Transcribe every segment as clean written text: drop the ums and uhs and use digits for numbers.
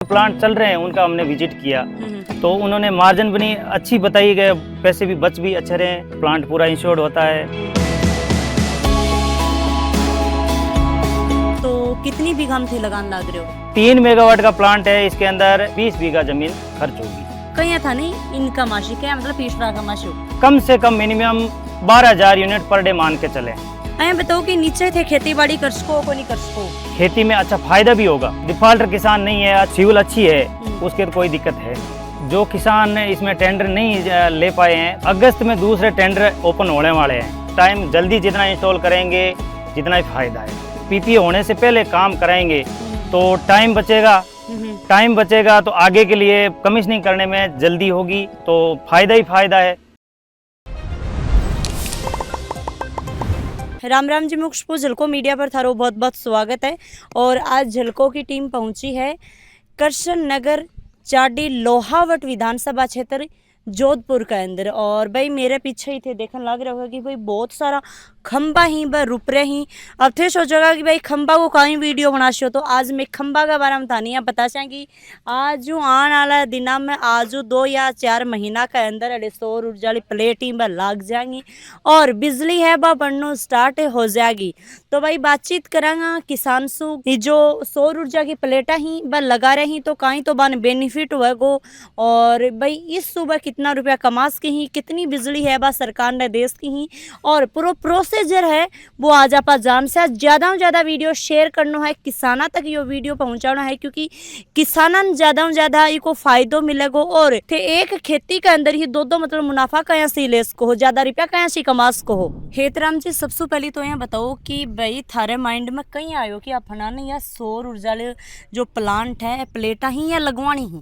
Plant चल रहे हैं उनका हमने विजिट किया, तो उन्होंने मार्जिन भी अच्छी बताई गए, पैसे भी बच भी अच्छे रहे, प्लांट पूरा इंश्योर्ड होता है। तो कितनी बीघा में थे लगान लाग रहे हो? 3 मेगावाट का प्लांट है, इसके अंदर 20 बीघा जमीन खर्च होगी। कहीं था नहीं इनका माशी क्या मतलब पीछड़ा का माशो कम से कम मिनिमम 12,000 यूनिट पर डे मान के चले। ऐ बताओ कि नीचे थे खेती बाड़ी कर सको को नहीं कर सको? खेती में अच्छा फायदा भी होगा, डिफॉल्टर किसान नहीं है, सिविल अच्छी है, उसके तो कोई दिक्कत है। जो किसान इसमें टेंडर नहीं ले पाए हैं, अगस्त में दूसरे टेंडर ओपन होने वाले हैं। टाइम जल्दी जितना इंस्टॉल करेंगे जितना ही फायदा है। पीपीए होने से पहले काम कराएंगे तो टाइम बचेगा तो आगे के लिए कमीशनिंग करने में जल्दी होगी, तो फायदा ही फायदा है। राम राम जी, मुख्य झलको मीडिया पर थारो बहुत बहुत स्वागत है। और आज झलको की टीम पहुंची है करशन नगर चाडी लोहावट विधानसभा क्षेत्र जोधपुर के अंदर। और भाई मेरे पीछे ही थे, देखने लग रहा होगा कि भाई बहुत सारा खंबा ही व रुपरे ही। अब थे सोचेगा कि भाई खंबा को कहीं वीडियो बना शो, तो आज मैं खंबा के बारे में था नहीं पता कि आज आने वाला दिना में आज 2 या 4 महीना के अंदर अरे सौर ऊर्जा वाली प्लेट ही लग जाएंगी और बिजली है वह बनना स्टार्ट हो जाएगी। तो भाई बातचीत करांगा किसान सु जो सौर ऊर्जा की प्लेटा ही वह लगा रही तो कहीं तो बन बेनिफिट होगा। और भाई इस सुबह कितना रुपया कमा के ही, कितनी बिजली है वह सरकार ने देश की ही, और पूरा प्रोसीजर है वो आज आप जान से ज़्यादा से ज़्यादा वीडियो शेयर करना है, किसाना तक ये वीडियो पहुंचाना है, क्योंकि किसानन ज़्यादा से ज़्यादा इको फायदो मिलेगा। और थे एक खेती के अंदर ही दो मतलब मुनाफा कहाँ से ले सको हो, ज़्यादा रुपया कहाँ से कमा सको हो। हेतराम जी, सबसे पहले तो यहाँ बताओ कि भाई थारे माइंड में कहीं आयो कि अपनाने या सौर ऊर्जा जो प्लांट है प्लेटा ही या लगवानी ही?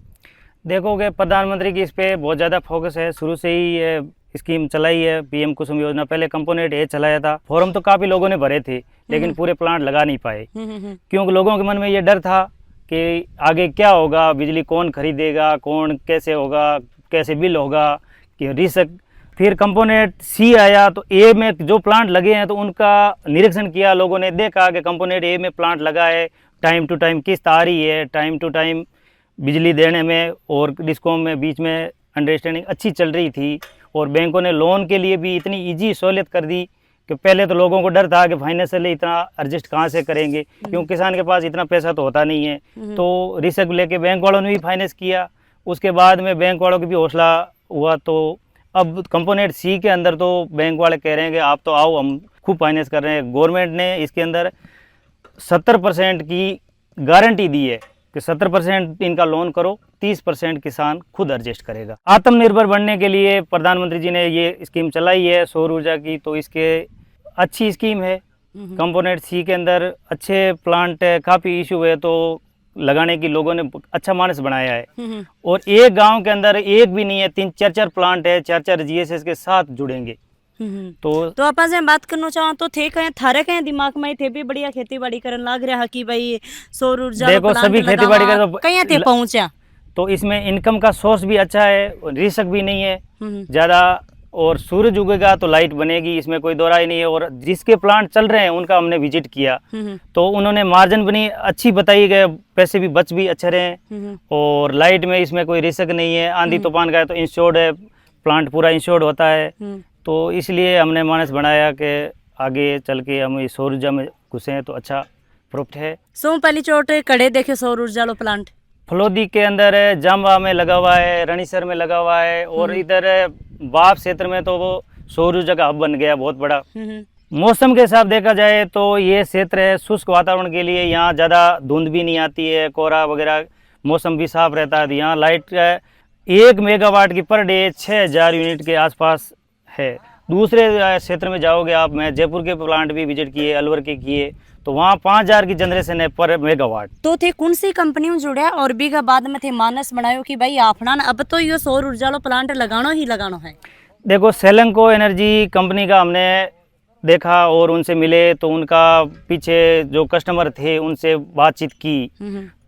देखोगे प्रधानमंत्री की इस पे बहुत ज़्यादा फोकस है, शुरू से ही ये स्कीम चलाई है, पीएम कुसुम योजना। पहले कंपोनेंट ए चलाया था, फॉर्म तो काफ़ी लोगों ने भरे थे लेकिन पूरे प्लांट लगा नहीं पाए, क्योंकि लोगों के मन में ये डर था कि आगे क्या होगा, बिजली कौन खरीदेगा, कौन कैसे होगा, कैसे बिल होगा, कि रिस्क। फिर कंपोनेंट सी आया तो ए में जो प्लांट लगे हैं तो उनका निरीक्षण किया लोगों ने, देखा कि कंपोनेंट ए में प्लांट लगा है, टाइम टू टाइम किस्त आ रही है, टाइम टू टाइम बिजली देने में और डिस्कॉम में बीच में अंडरस्टैंडिंग अच्छी चल रही थी। और बैंकों ने लोन के लिए भी इतनी इजी सहूलियत कर दी कि पहले तो लोगों को डर था कि फाइनेंशियली इतना एडजस्ट कहाँ से करेंगे, क्योंकि किसान के पास इतना पैसा तो होता नहीं है। तो रिस्क लेके बैंक वालों ने भी फाइनेंस किया, उसके बाद में बैंक वालों की भी हौसला हुआ। तो अब कंपोनेंट सी के अंदर तो बैंक वाले कह रहे हैं कि आप तो आओ, हम खूब फाइनेंस कर रहे हैं। गवर्नमेंट ने इसके अंदर 70% की गारंटी दी है कि 70% इनका लोन करो, 30% किसान खुद एडजस्ट करेगा। आत्मनिर्भर बनने के लिए प्रधानमंत्री जी ने ये स्कीम चलाई है सौर ऊर्जा की, तो इसके अच्छी स्कीम है। कंपोनेंट सी के अंदर अच्छे प्लांट है, काफ़ी इशू है तो लगाने की लोगों ने अच्छा मानस बनाया है। और एक गांव के अंदर एक भी नहीं है, 3-4 प्लांट है, 4 जीएसएस के साथ जुड़ेंगे। तो आप से बात करना चाहो तो थे कहीं थारे कहीं दिमाग में थे भी बढ़िया खेती बाड़ी करने लग रहा कि भाई सौर ऊर्जा देखो सभी खेती बाड़ी का तो कहीं थे पहुंचा। तो इसमें इनकम का सोर्स भी अच्छा है, रिस्क भी नहीं है ज़्यादा, और सूरज उगेगा तो लाइट बनेगी, इसमें कोई दो राय नहीं है। और जिसके प्लांट चल रहे हैं उनका हमने विजिट किया तो उन्होंने मार्जिन भी अच्छी बताई गए, पैसे भी बच भी अच्छे रहे, और लाइट में इसमें कोई रिस्क नहीं है। आंधी तूफान का है तो इंश्योर्ड है, प्लांट पूरा इंश्योर्ड होता है। तो इसलिए हमने मानस बनाया कि आगे चल के हम इस सौर ऊर्जा में घुसे तो अच्छा प्रॉफिट है। सो पहली चोट कड़े देखे सौर ऊर्जा लो प्लांट फलोदी के अंदर है, जाम्बा में लगा हुआ है, रणीसर में लगा हुआ है, और इधर बाप क्षेत्र में तो वो सौर ऊर्जा का हब बन गया बहुत बड़ा। मौसम के हिसाब देखा जाए तो ये क्षेत्र है शुष्क वातावरण के लिए, यहाँ ज़्यादा धुंध भी नहीं आती है, कोहरा वगैरह, मौसम भी साफ रहता है। तो यहाँ लाइट 1 मेगावाट की पर डे 6000 यूनिट के आसपास है। दूसरे क्षेत्र में जाओगे आप, मैं जयपुर के प्लांट भी विजिट किए, अलवर के किए, तो वहाँ 5000 की जनरेशन है पर मेगावाट। तो थे कौन सी कंपनी में जुड़े और भी का बाद में थे मानस बनायो कि भाई आपना अब तो ये सौर ऊर्जा लो प्लांट लगाना ही लगाना है? देखो सेलेंको एनर्जी कंपनी का हमने देखा और उनसे मिले, तो उनका पीछे जो कस्टमर थे उनसे बातचीत की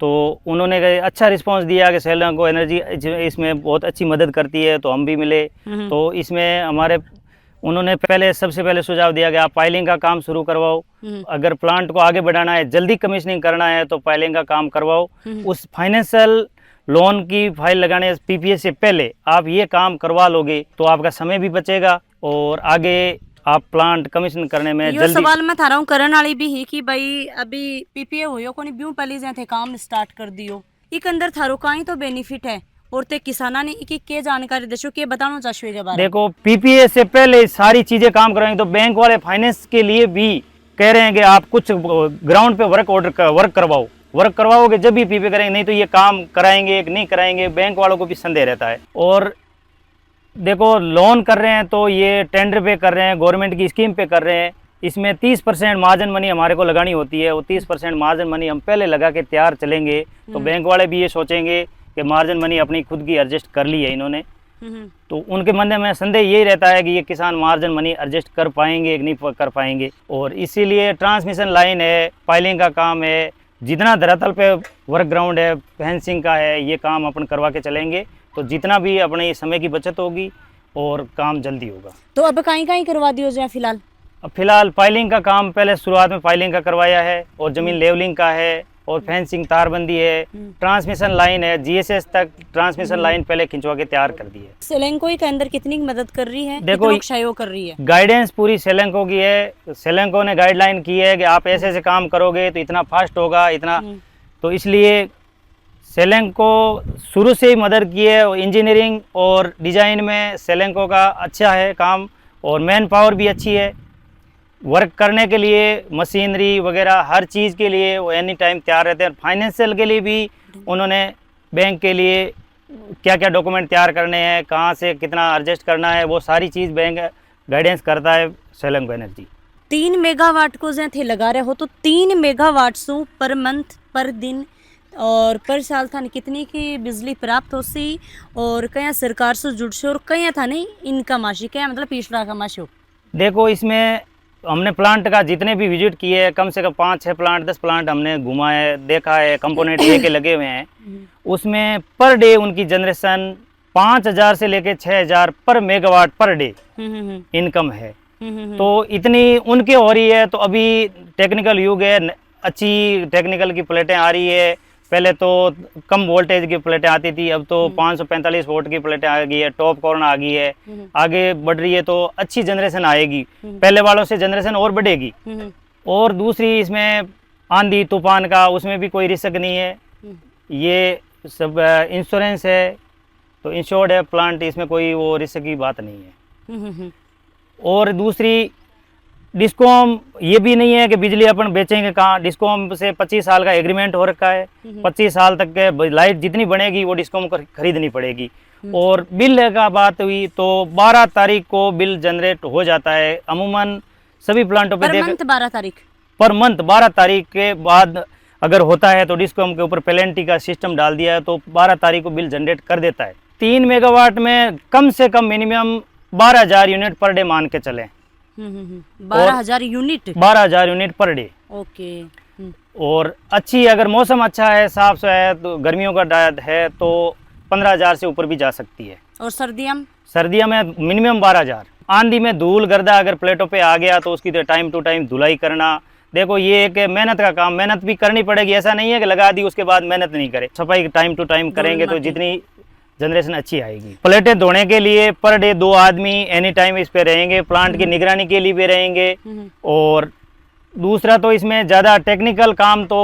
तो उन्होंने अच्छा रिस्पांस दिया कि सेलेंको एनर्जी इसमें बहुत अच्छी मदद करती है, तो हम भी मिले। तो इसमें हमारे उन्होंने पहले सबसे पहले सुझाव दिया कि आप पाइलिंग का काम शुरू करवाओ। अगर प्लांट को आगे बढ़ाना है, जल्दी कमीशनिंग करना है तो पाइलिंग का काम करवाओ। उस फाइनेंशियल लोन की फाइल लगाने पीपीए से पहले आप ये काम करवा लोगे तो आपका समय भी बचेगा और आगे आप प्लांट कमीशन करने में यो जल्दी। सवाल मैं थारा करण वाली भी ही कि भाई अभी पीपीए होयो कोनी ब्यू पहले जे थे काम स्टार्ट कर दियो, इक अंदर थारो काई तो बेनिफिट है और ते किसाना ने इकी के जानकारी देशो के बताना चाहशो के बारे। देखो पीपीए से पहले सारी चीजें काम कराएंगे तो बैंक वाले फाइनेंस के लिए भी कह रहे हैं कि आप कुछ ग्राउंड पे वर्क करवाओगे जब भी पीपीए करेंगे, नहीं तो ये काम कराएंगे नहीं कराएंगे, बैंक वालों को भी संदेह रहता है। और देखो लोन कर रहे हैं तो ये टेंडर पे कर रहे हैं, गवर्नमेंट की स्कीम पे कर रहे हैं, इसमें 30% मार्जिन मनी हमारे को लगानी होती है। वो 30% मार्जिन मनी हम पहले लगा के तैयार चलेंगे तो बैंक वाले भी ये सोचेंगे कि मार्जिन मनी अपनी खुद की एडजस्ट कर ली है इन्होंने, तो उनके मन में संदेह यही रहता है कि ये किसान मार्जिन मनी एडजस्ट कर पाएंगे कि नहीं कर पाएंगे। और इसीलिए ट्रांसमिशन लाइन है, पाइलिंग का काम है, जितना धरातल पे वर्क ग्राउंड है, फेंसिंग का है, ये काम अपन करवा के चलेंगे तो जितना भी अपने समय की बचत होगी और काम जल्दी होगा। तो अब कहीं करवा दियो जाए फिलहाल? अब फिलहाल पाइलिंग का काम पहले शुरुआत में पाइलिंग का करवाया है और जमीन लेवलिंग का है और फेंसिंग तारबंदी है, ट्रांसमिशन लाइन है, जीएसएस तक ट्रांसमिशन लाइन पहले खिंचवा के तैयार कर दी है। सेलेंको के अंदर कितनी मदद कर रही है, देखो कितना सहयोग कर रही है? गाइडेंस पूरी सेलेंको की है, सेलेंको ने गाइडलाइन की है कि आप ऐसे ऐसे काम करोगे तो इतना फास्ट होगा इतना, तो इसलिए सेलेंको शुरू से ही मदद की है। इंजीनियरिंग और डिजाइन में सेलेंको का अच्छा है काम और मैन पावर भी अच्छी है, वर्क करने के लिए मशीनरी वगैरह हर चीज़ के लिए वो एनी टाइम तैयार रहते हैं। फाइनेंशियल के लिए भी उन्होंने बैंक के लिए क्या क्या डॉक्यूमेंट तैयार करने हैं, कहाँ से कितना एडजस्ट करना है, वो सारी चीज़ बैंक गाइडेंस करता है सेलेंको एनर्जी। 3 मेगावाट को जे थे लगा रहे हो तो 3 मेगावाट सु पर मंथ पर दिन और पर साल था कितनी की बिजली प्राप्त हो सी और कया सरकार से जुड़ से और कया था नहीं इनकम आशी क्या मतलब पिछड़ा का माशो? देखो इसमें हमने प्लांट का जितने भी विजिट किए हैं, कम से कम 5-6 प्लांट 10 प्लांट हमने घुमा है, देखा है, कंपोनेंट ये के लगे हुए हैं, उसमें पर डे उनकी जनरेशन 5000 से लेके 6000 पर मेगावाट पर डे इनकम है। तो इतनी उनके हो रही है। तो अभी टेक्निकल युग है, अच्छी टेक्निकल की प्लेटें आ रही है, पहले तो कम वोल्टेज की प्लेटें आती थी, अब तो 545 वोल्ट की प्लेटें आ गई है, टॉप कॉर्न आ गई है, आगे बढ़ रही है तो अच्छी जनरेशन आएगी, पहले वालों से जनरेशन और बढ़ेगी। और दूसरी इसमें आंधी तूफान का उसमें भी कोई रिस्क नहीं है, ये सब इंश्योरेंस है तो इंश्योर्ड है प्लांट, इसमें कोई वो रिस्क की बात नहीं है। और दूसरी डिस्कॉम ये भी नहीं है कि बिजली अपन बेचेंगे कहाँ, डिस्कॉम से 25 साल का एग्रीमेंट हो रखा है, 25 साल तक के लाइट जितनी बनेगी वो डिस्कॉम को खरीदनी पड़ेगी। और बिल का बात हुई तो 12 तारीख को बिल जनरेट हो जाता है अमूमन सभी प्लांटों पे। पर मंथ 12 तारीख पर मंथ 12 तारीख के बाद अगर होता है तो डिस्कॉम के ऊपर पेनल्टी का सिस्टम डाल दिया है तो 12 तारीख को बिल जनरेट कर देता है। 3 मेगावाट में कम से कम मिनिमम 12,000 यूनिट पर डे मान के चलें। 12,000 unit 12,000 unit per day. Okay. और अच्छी अगर मौसम अच्छा है, साफ है, तो गर्मियों का डायट है तो 15,000 से ऊपर भी जा सकती है। और सर्दियों में मिनिमम 12,000। आंधी में धूल गर्दा अगर प्लेटों पे आ गया तो उसकी तो टाइम टू टाइम धुलाई करना। देखो ये एक मेहनत का काम, मेहनत भी करनी पड़ेगी, ऐसा नहीं है कि लगा दी उसके बाद मेहनत नहीं करे, सफाई टाइम टू टाइम करेंगे तो जितनी जनरेशन अच्छी आएगी। प्लेटें धोने के लिए पर डे 2 आदमी एनी टाइम इस पे रहेंगे, प्लांट की निगरानी के लिए भी रहेंगे। और दूसरा तो इसमें ज़्यादा टेक्निकल काम तो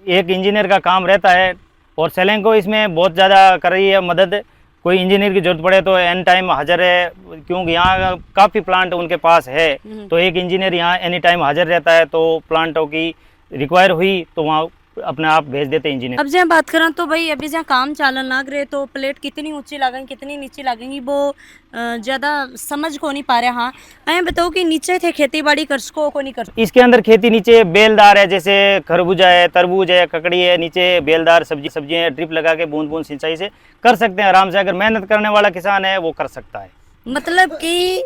एक इंजीनियर का काम रहता है और सेलेंको इसमें बहुत ज़्यादा कर रही है मदद। कोई इंजीनियर की जरूरत पड़े तो एन टाइम हाजिर है, क्योंकि यहाँ काफ़ी प्लांट उनके पास है तो एक इंजीनियर यहाँ एनी टाइम हाजिर रहता है, तो प्लांटों की रिक्वायर हुई तो वहाँ अपने आप भेज देते इंजीनियर। अब जहाँ बात करें तो भाई अभी जहाँ काम चालन लग रहे तो प्लेट कितनी ऊंची लगेंगी कितनी नीचे लगेंगी वो ज़्यादा समझ को नहीं पा रहे। हाँ मैं बताओ कि नीचे थे खेती बाड़ी कर सको को नहीं कर सको? इसके अंदर खेती नीचे बेलदार है, जैसे खरबूजा है, तरबूज है, ककड़ी है, नीचे बेलदार सब्जियां ड्रिप लगा के बूंद बूंद सिंचाई से कर सकते हैं आराम से। अगर मेहनत करने वाला किसान है वो कर सकता है। मतलब कि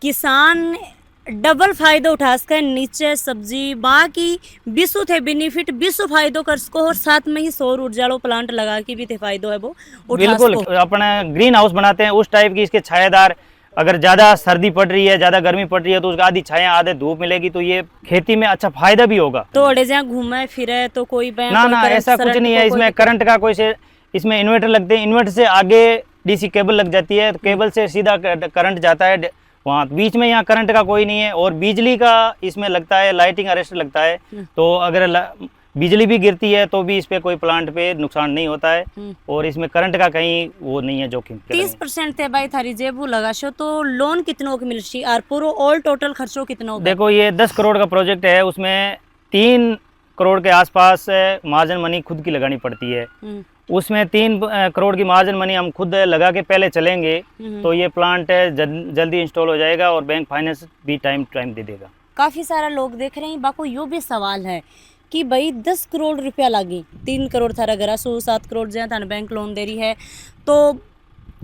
किसान डबल फायदा उठा सके, नीचे सब्जी बाकी बिसु थे बेनिफिट बिसु फायदो कर सको और साथ में ही सौर ऊर्जा लो प्लांट लगा के भी थे फायदो है वो उठा बिल्कुल सको। अपना ग्रीन हाउस बनाते हैं उस टाइप की इसके छायादार अगर ज़्यादा सर्दी पड़ रही है, ज़्यादा गर्मी पड़ रही है, तो उसका आधी छाया आधे धूप मिलेगी, तो ये खेती में अच्छा फायदा भी होगा। तो अड़े जहाँ घूमे फिरे तो कोई ना ना, ऐसा कुछ नहीं है इसमें। करंट का कोई से इसमें इन्वर्टर लगते हैं, इन्वर्टर से आगे डीसी केबल लग जाती है, तो केबल से सीधा करंट जाता है वहाँ, बीच में यहाँ करंट का कोई नहीं है। और बिजली का इसमें लगता है, लाइटिंग अरेस्ट लगता है, तो अगर बिजली भी गिरती है तो भी इस पे कोई प्लांट पे नुकसान नहीं होता है, और इसमें करंट का कहीं वो नहीं है जोखिम। 30% थे भाई थारी जेबू लगाशो तो लोन कितनों की मिलशी और पूरा ऑल टोटल खर्चो कितना होगा? देखो ये 10 करोड़ का प्रोजेक्ट है, उसमें 3 करोड़ के आसपास मार्जिन मनी खुद की लगानी पड़ती है। उसमें 3 करोड़ की मार्जिन मनी हम खुद लगा के पहले चलेंगे तो ये प्लांट जल्दी इंस्टॉल हो जाएगा, और बैंक फाइनेंस भी टाइम दे देगा। काफ़ी सारा लोग देख रहे हैं, बाको यो भी सवाल है कि भाई 10 करोड़ रुपया लगी, 3 करोड़ थारा घरा 7 करोड़ जो थाने बैंक लोन दे रही है, तो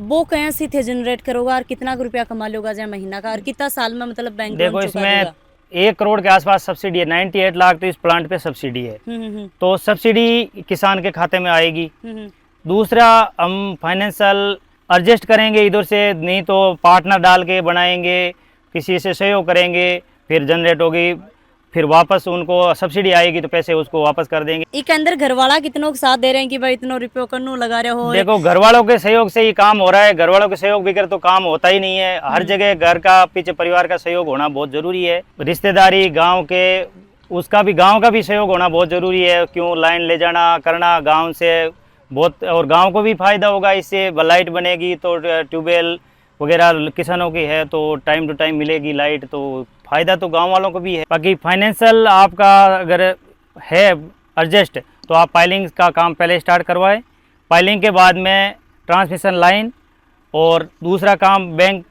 वो कहीं से थे जनरेट करोगा और कितना रुपया कमा लोगा जहाँ महीना का, और कितना साल में मतलब बैंक देखो इसमें 1 करोड़ के आसपास सब्सिडी है, 98 लाख तो इस प्लांट पे सब्सिडी है, तो सब्सिडी किसान के खाते में आएगी। दूसरा हम फाइनेंशियल एडजस्ट करेंगे इधर से, नहीं तो पार्टनर डाल के बनाएंगे, किसी से सहयोग करेंगे, फिर जनरेट होगी, फिर वापस उनको सब्सिडी आएगी तो पैसे उसको वापस कर देंगे। एक अंदर घर वाला कितनों के साथ दे रहे हैं कि भाई इतनों रुपयों करनू लगा रहे हो? देखो घर वालों के सहयोग से ही काम हो रहा है, घर वालों के सहयोग बगैर तो काम होता ही नहीं है। हर जगह घर का पीछे परिवार का सहयोग होना बहुत जरूरी है, रिश्तेदारी गांव के उसका भी गांव का भी सहयोग होना बहुत जरूरी है। क्यों लाइन ले जाना करना गांव से बहुत, और गांव को भी फायदा होगा इससे, लाइट बनेगी तो ट्यूबवेल वगैरह किसानों की है तो टाइम टू टाइम मिलेगी लाइट, तो फायदा तो गांव वालों को भी है। बाकी फाइनेंशियल आपका अगर है एडजस्ट तो आप पाइलिंग का काम पहले स्टार्ट करवाएं, पाइलिंग के बाद में ट्रांसमिशन लाइन, और दूसरा काम बैंक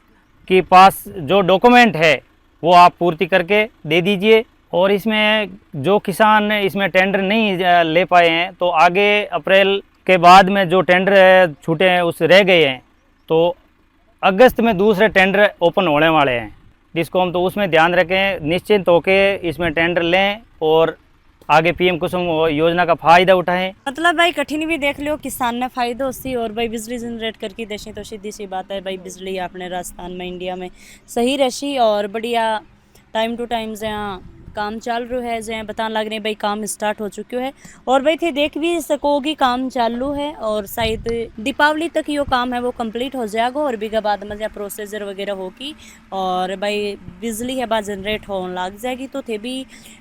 के पास जो डॉक्यूमेंट है वो आप पूर्ति करके दे दीजिए। और इसमें जो किसान इसमें टेंडर नहीं ले पाए हैं तो आगे अप्रैल के बाद में जो टेंडर छूटे हैं उस रह गए हैं, तो अगस्त में दूसरे टेंडर ओपन होने वाले हैं डिस्कॉम, तो उसमें ध्यान रखें, निश्चिंत होकर इसमें टेंडर लें और आगे पीएम कुसुम योजना का फायदा उठाएं। मतलब भाई कठिन भी देख लो, किसान ने फायदा उससे, और भाई बिजली जनरेट करके देशी तो सीधी सी बात है भाई बिजली अपने राजस्थान में इंडिया में सही रही और बढ़िया टाइम टू टाइम जहाँ काम चल रहा है, जहाँ बता लग रहे भाई काम स्टार्ट हो चुके है, और भाई थे देख भी सकोगी काम चालू है, और शायद दीपावली तक यो काम है वो कंप्लीट हो जाएगा, और भी के बाद में जहाँ प्रोसीजर वगैरह होगी और भाई बिजली है बाद जनरेट होने लग जाएगी। तो थे भी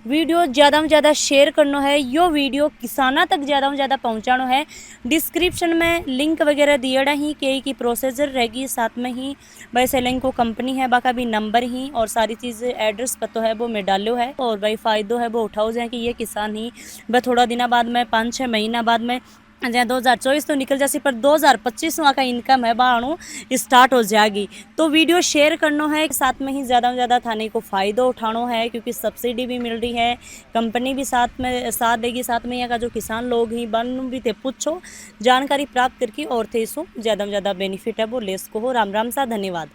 वीडियो ज़्यादा में ज़्यादा शेयर करना है, यो वीडियो किसाना तक ज़्यादा में ज़्यादा पहुँचाना है। डिस्क्रिप्शन में लिंक वगैरह दिया ही की प्रोसीजर रहेगी, साथ में ही भाई सेलिंग को कंपनी है बाका भी नंबर ही और सारी चीज़ एड्रेस पता है वो मैं डालो है, और भाई फ़ायदो है वो उठाओ जाए कि ये किसान ही भाई थोड़ा दिना बाद में 5-6 महीना बाद में जहाँ 2024 तो निकल जासी पर 2025 वहाँ का इनकम है बाणु स्टार्ट हो जाएगी। तो वीडियो शेयर करना है, साथ में ही ज़्यादा से ज़्यादा थाने को फ़ायदा उठाना है, क्योंकि सब्सिडी भी मिल रही है, कंपनी भी साथ देगी, साथ में यहाँ का जो किसान लोग ही बन भी थे पूछो जानकारी प्राप्त करके और थे इसको ज़्यादा से ज़्यादा बेनिफिट है वो ले सको हो। राम राम सा, धन्यवाद।